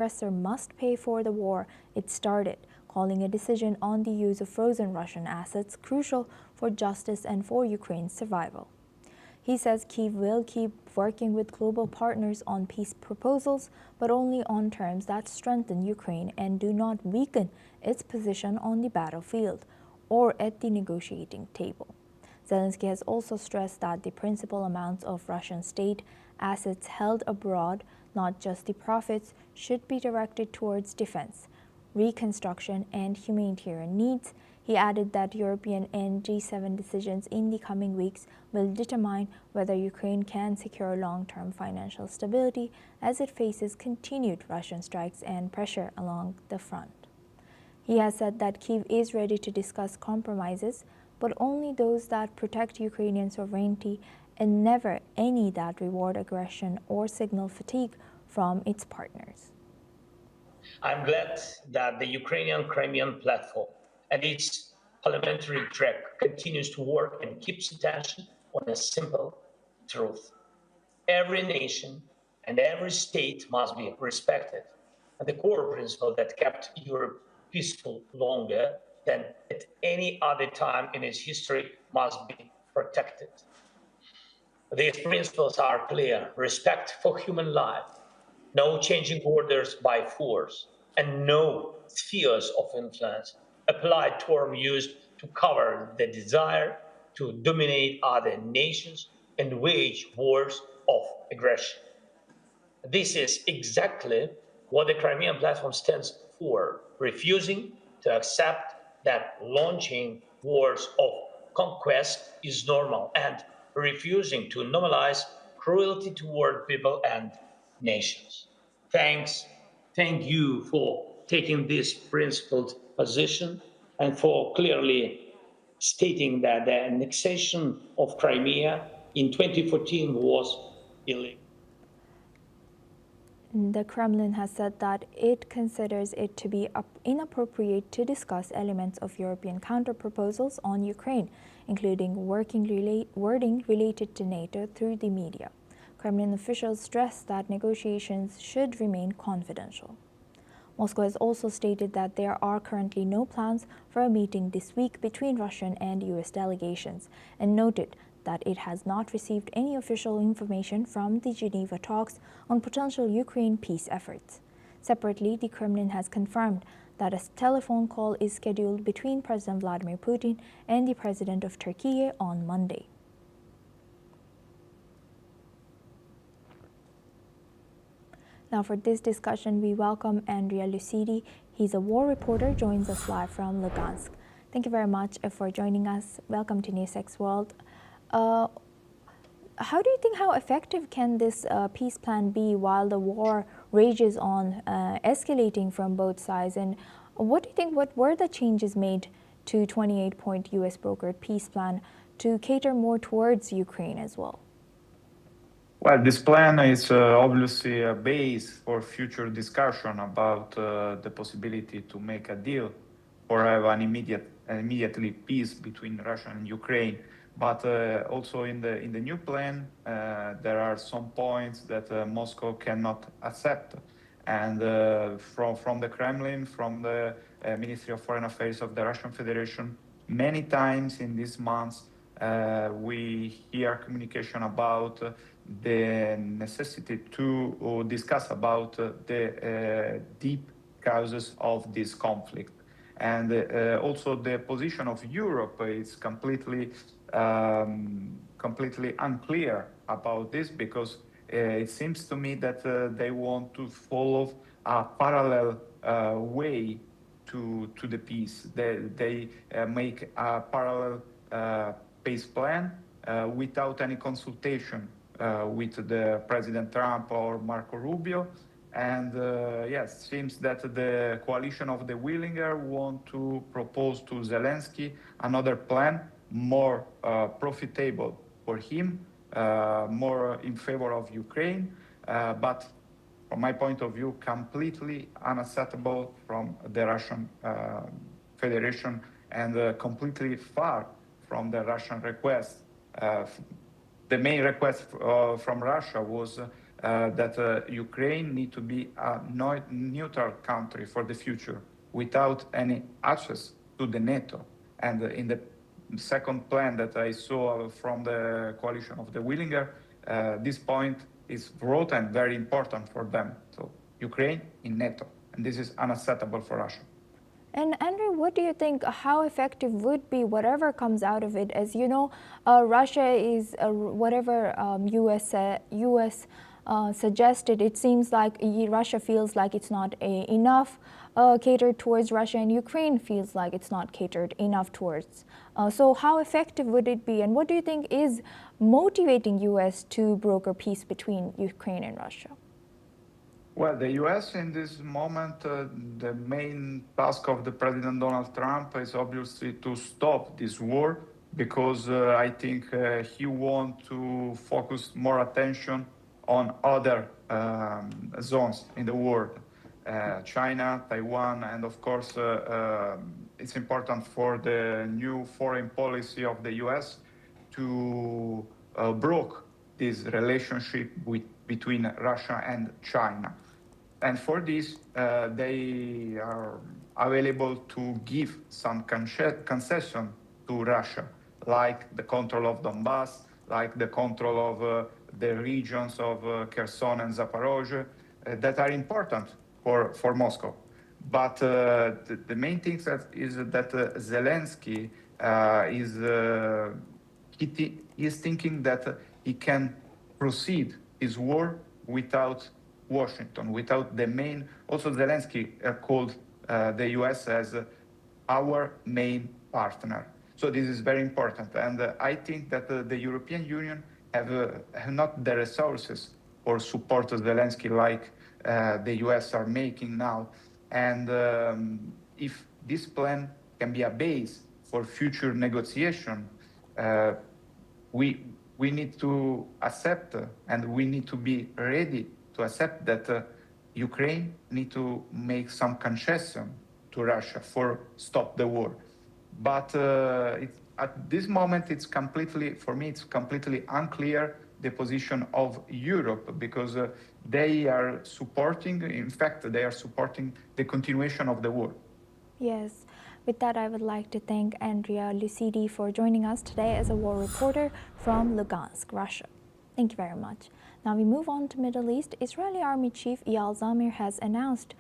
aggressor must pay for the war it started, calling a decision on the use of frozen Russian assets crucial for justice and for Ukraine's survival. He says Kyiv will keep working with global partners on peace proposals, but only on terms that strengthen Ukraine and do not weaken its position on the battlefield or at the negotiating table. Zelensky has also stressed that the principal amounts of Russian state assets held abroad, not just the profits, should be directed towards defense, reconstruction, and humanitarian needs. He added that European and G7 decisions in the coming weeks will determine whether Ukraine can secure long-term financial stability as it faces continued Russian strikes and pressure along the front. He has said that Kyiv is ready to discuss compromises, but only those that protect Ukrainian sovereignty and never any that reward aggression or signal fatigue from its partners. I'm glad that the Ukrainian Crimean platform and its parliamentary track continues to work and keeps attention on a simple truth. Every nation and every state must be respected, and the core principle that kept Europe peaceful longer than at any other time in its history must be protected. These principles are clear: respect for human life, no changing borders by force, and no spheres of influence, a polite term used to cover the desire to dominate other nations and wage wars of aggression. This is exactly what the Crimean platform stands for, refusing to accept that launching wars of conquest is normal and refusing to normalize cruelty toward people and nations. Thank you for taking this principled position and for clearly stating that the annexation of Crimea in 2014 was illegal. The Kremlin has said that it considers it to be inappropriate to discuss elements of European counter-proposals on Ukraine, including wording related to NATO through the media. Kremlin officials stressed that negotiations should remain confidential. Moscow has also stated that there are currently no plans for a meeting this week between Russian and U.S. delegations, and noted that it has not received any official information from the Geneva talks on potential Ukraine peace efforts. Separately, the Kremlin has confirmed that a telephone call is scheduled between President Vladimir Putin and the President of Turkey on Monday. Now for this discussion, we welcome Andrea Lucidi. He's a war reporter, joins us live from Lugansk. Thank you very much for joining us. Welcome to NewsX World. How do you think, how effective can this peace plan be while the war rages on, escalating from both sides? And what do you think, what were the changes made to 28-point U.S. brokered peace plan to cater more towards Ukraine as well? Well, this plan is obviously a base for future discussion about the possibility to make a deal or have an immediately peace between Russia and Ukraine. But also in the new plan, there are some points that Moscow cannot accept. And from the Kremlin, from the Ministry of Foreign Affairs of the Russian Federation, many times in these months, we hear communication about the necessity to discuss about the deep causes of this conflict. And also the position of Europe is completely unclear about this, because it seems to me that they want to follow a parallel way to the peace. They make a parallel peace plan without any consultation with the President Trump or Marco Rubio. And yes, seems that the coalition of the Willinger want to propose to Zelensky another plan, more profitable for him, more in favor of Ukraine, but from my point of view, completely unacceptable from the Russian Federation and completely far from the Russian request. The main request from Russia was that Ukraine need to be a neutral country for the future without any access to the NATO. And in the second plan that I saw from the coalition of the Willinger, this point is brought and very important for them. So Ukraine in NATO, and this is unacceptable for Russia. And Andrew, what do you think, how effective would be whatever comes out of it? As you know, Russia is, whatever US suggested, it seems like Russia feels like it's not enough catered towards Russia, and Ukraine feels like it's not catered enough towards. So how effective would it be, and what do you think is motivating US to broker peace between Ukraine and Russia? Well, the U.S. in this moment, the main task of the President Donald Trump is obviously to stop this war, because I think he wants to focus more attention on other zones in the world, China, Taiwan, and of course it's important for the new foreign policy of the U.S. to broke this relationship between Russia and China. And for this, they are available to give some concession to Russia, like the control of Donbass, like the control of the regions of Kherson and Zaporozhye, that are important for Moscow. But the main thing is that Zelensky is thinking that he can proceed his war without Washington, without the main. Also, Zelensky called the U.S. as our main partner. So this is very important, and I think that the European Union have not the resources for support Zelensky like the U.S. are making now. And if this plan can be a base for future negotiation, we need to accept and we need to be ready to accept that Ukraine need to make some concession to Russia for stop the war. But at this moment, for me, it's completely unclear the position of Europe, because they are supporting, in fact, they are supporting the continuation of the war. Yes. With that, I would like to thank Andrea Lucidi for joining us today as a war reporter from Lugansk, Russia. Thank you very much. Now we move on to Middle East. Israeli Army Chief Eyal Zamir has announced